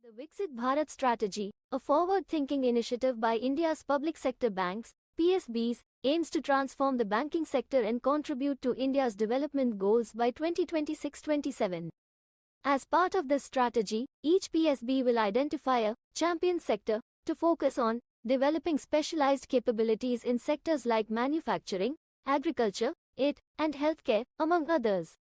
The Viksit Bharat Strategy, a forward-thinking initiative by India's public sector banks, PSBs, aims to transform the banking sector and contribute to India's development goals by 2026-27. As part of this strategy, each PSB will identify a champion sector to focus on developing specialized capabilities in sectors like manufacturing, agriculture, aid, and healthcare, among others.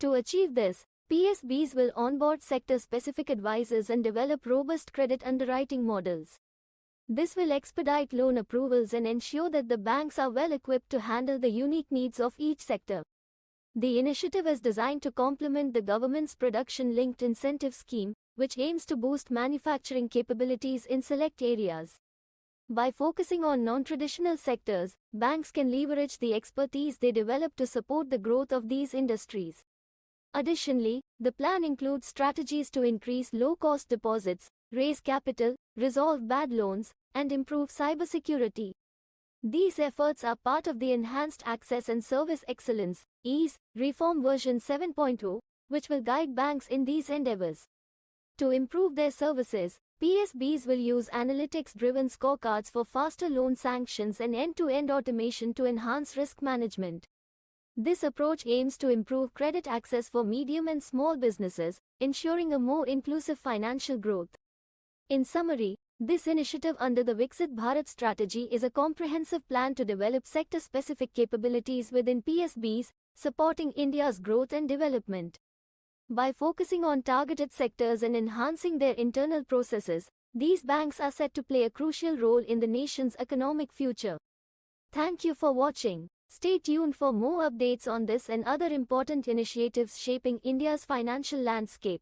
To achieve this, PSBs will onboard sector-specific advisors and develop robust credit underwriting models. This will expedite loan approvals and ensure that the banks are well equipped to handle the unique needs of each sector. The initiative is designed to complement the government's production-linked incentive scheme, which aims to boost manufacturing capabilities in select areas. By focusing on non-traditional sectors, banks can leverage the expertise they develop to support the growth of these industries. Additionally, the plan includes strategies to increase low-cost deposits, raise capital, resolve bad loans, and improve cybersecurity. These efforts are part of the Enhanced Access and Service Excellence (EASE) Reform version 7.0, which will guide banks in these endeavors. To improve their services, PSBs will use analytics-driven scorecards for faster loan sanctions and end-to-end automation to enhance risk management. This approach aims to improve credit access for medium and small businesses, ensuring a more inclusive financial growth. In summary, this initiative under the Viksit Bharat Strategy is a comprehensive plan to develop sector-specific capabilities within PSBs, supporting India's growth and development. By focusing on targeted sectors and enhancing their internal processes, these banks are set to play a crucial role in the nation's economic future. Thank you for watching. Stay tuned for more updates on this and other important initiatives shaping India's financial landscape.